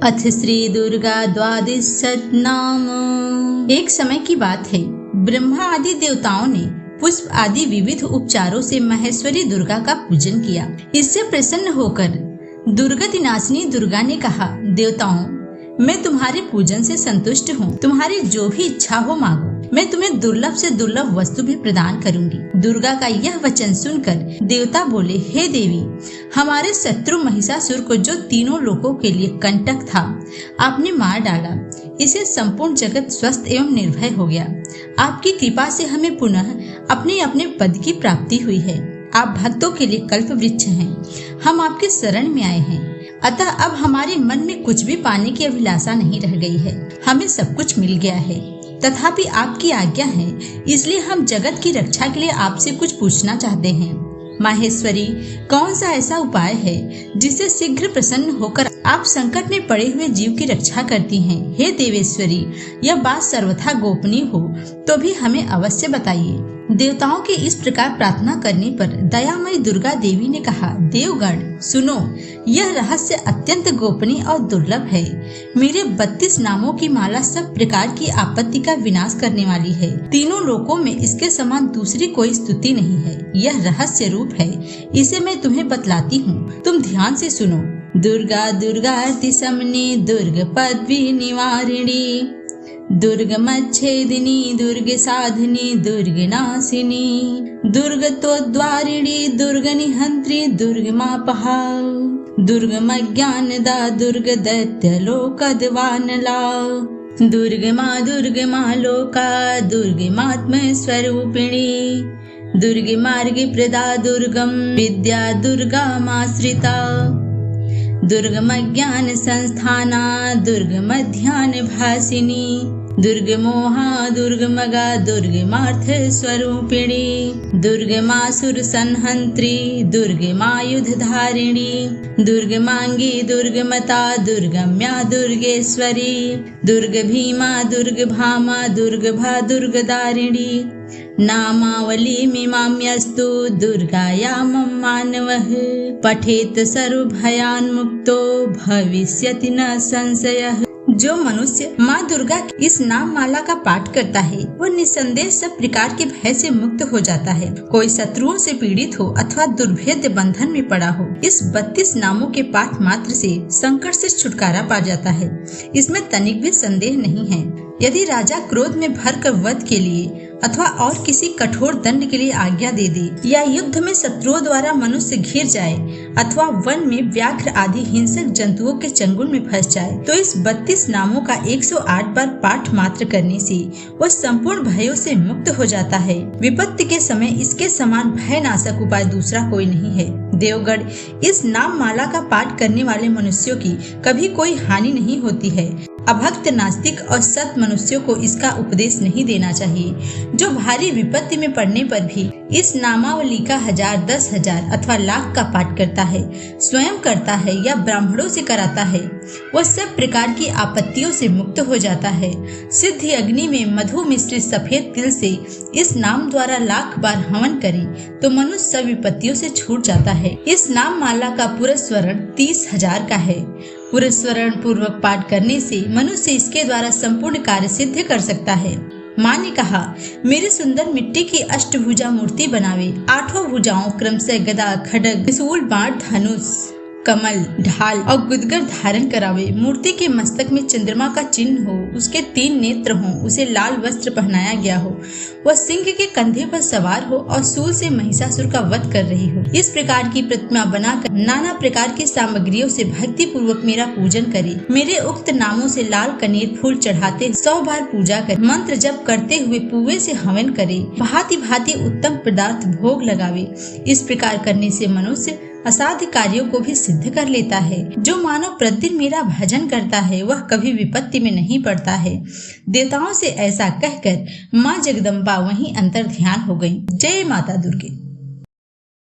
अथ श्री दुर्गा द्वादश नाम। एक समय की बात है, ब्रह्मा आदि देवताओं ने पुष्प आदि विविध उपचारों से महेश्वरी दुर्गा का पूजन किया। इससे प्रसन्न होकर दुर्गति नाशिनी दुर्गा ने कहा, देवताओं, मैं तुम्हारे पूजन से संतुष्ट हूँ। तुम्हारी जो भी इच्छा हो मांगो, मैं तुम्हें दुर्लभ से दुर्लभ वस्तु भी प्रदान करूंगी। दुर्गा का यह वचन सुनकर देवता बोले, हे देवी, हमारे शत्रु महिषासुर को जो तीनों लोकों के लिए कंटक था, आपने मार डाला। इसे संपूर्ण जगत स्वस्थ एवं निर्भय हो गया। आपकी कृपा से हमें पुनः अपने अपने पद की प्राप्ति हुई है। आप भक्तों के लिए कल्प वृक्ष हैं। हम आपके शरण में आए हैं, अतः अब हमारे मन में कुछ भी पाने की अभिलाषा नहीं रह गई है। हमें सब कुछ मिल गया है, तथापि आपकी आज्ञा है, इसलिए हम जगत की रक्षा के लिए आपसे कुछ पूछना चाहते हैं। माहेश्वरी, कौन सा ऐसा उपाय है जिससे शीघ्र प्रसन्न होकर आप संकट में पड़े हुए जीव की रक्षा करती हैं? हे देवेश्वरी, यह बात सर्वथा गोपनीय हो तो भी हमें अवश्य बताइए। देवताओं के इस प्रकार प्रार्थना करने पर दयामयी दुर्गा देवी ने कहा, देवगण सुनो, यह रहस्य अत्यंत गोपनीय और दुर्लभ है। मेरे 32 नामों की माला सब प्रकार की आपत्ति का विनाश करने वाली है। तीनों लोकों में इसके समान दूसरी कोई स्तुति नहीं है। यह रहस्य रूप है, इसे मैं तुम्हें बतलाती हूँ, तुम ध्यान से सुनो। दुर्गा दुर्गाति समनी, दुर्ग पदवी निवारिणी, दुर्गमच्छेदिनी, दुर्ग साधिनी, दुर्ग नाशिनी, दुर्गतोद्वारिणी, दुर्ग निहंत्री, दुर्गमापहा, दुर्गमज्ञानदा, दुर्ग दैत्य लोकदवानला, दुर्गमा लोका, दुर्गमात्म स्वरूपिणी, दुर्ग मार्ग प्रदा, दुर्गम विद्या, दुर्गामाश्रिता, दुर्गम ज्ञान संस्थाना, दुर्गम ध्यान भासिनी, दुर्गमोहा, दुर्गमगा, दुर्गमार्थ स्वरूपिणी, दुर्गमासुर संहंत्री, दुर्गमायुध धारिणी, दुर्गमांगी, दुर्गमता, दुर्गम्या, दुर्गेश्वरी, दुर्ग भीमा, दुर्ग भामा, दुर्गभा, दुर्गदारिणी, नामावली मीमाम्यस्तु दुर्गायां मानवः, पठेत सर्वभयान् मुक्तो भविष्यति न संशयः। जो मनुष्य माँ दुर्गा की इस नाम माला का पाठ करता है, वह निसंदेह सब प्रकार के भय से मुक्त हो जाता है। कोई शत्रुओं से पीड़ित हो अथवा दुर्भेद्य बंधन में पड़ा हो, इस 32 नामों के पाठ मात्र से संकट से छुटकारा पा जाता है। इसमें तनिक भी संदेह नहीं है। यदि राजा क्रोध में भरकर वध के लिए अथवा और किसी कठोर दंड के लिए आज्ञा दे दे, या युद्ध में शत्रुओं द्वारा मनुष्य घिर जाए, अथवा वन में व्याघ्र आदि हिंसक जंतुओं के चंगुल में फंस जाए, तो इस 32 नामों का 108 बार पाठ मात्र करने से वह संपूर्ण भयों से मुक्त हो जाता है। विपत्ति के समय इसके समान भयनाशक उपाय दूसरा कोई नहीं है। देवगण, इस नाम माला का पाठ करने वाले मनुष्यों की कभी कोई हानि नहीं होती है। अभक्त, नास्तिक और सत मनुष्यों को इसका उपदेश नहीं देना चाहिए। जो भारी विपत्ति में पड़ने पर भी इस नामावली का 1000, 10,000 अथवा लाख का पाठ करता है, स्वयं करता है या ब्राह्मणों से कराता है, वह सब प्रकार की आपत्तियों से मुक्त हो जाता है। सिद्धि अग्नि में मधु मिश्रित सफेद तिल से इस नाम द्वारा लाख बार हवन करे तो मनुष्य सब विपत्तियों से छूट जाता है। इस नाम माला का पुरस्वरण 30,000 का है। पुरस्वरण पूर्वक पाठ करने से मनुष्य इसके द्वारा संपूर्ण कार्य सिद्ध कर सकता है। माँ ने कहा, मेरे सुंदर मिट्टी की अष्टभुजा मूर्ति बनावे। 8 भुजाओं क्रमशः गदा, खड्ग, त्रिशूल, बाण, धनुष, कमल, ढाल और गुदगर धारण करावे। मूर्ति के मस्तक में चंद्रमा का चिन्ह हो, उसके 3 नेत्र हों, उसे लाल वस्त्र पहनाया गया हो, वह सिंह के कंधे पर सवार हो और सूल से महिषासुर का वध कर रही हो। इस प्रकार की प्रतिमा बनाकर नाना प्रकार की सामग्रियों से भक्ति पूर्वक मेरा पूजन करे। मेरे उक्त नामों से लाल कनेर फूल चढ़ाते 100 बार पूजा करे। मंत्र जप करते हुए पुए से हवन करे। भांति भांति उत्तम पदार्थ भोग लगावे। इस प्रकार करने से मनुष्य असाध्य कार्यों को भी सिद्ध कर लेता है। जो मानव प्रतिदिन मेरा भजन करता है, वह कभी विपत्ति में नहीं पड़ता है। देवताओं से ऐसा कहकर माँ जगदम्बा वहीं अंतर ध्यान हो गयी। जय माता दुर्गे।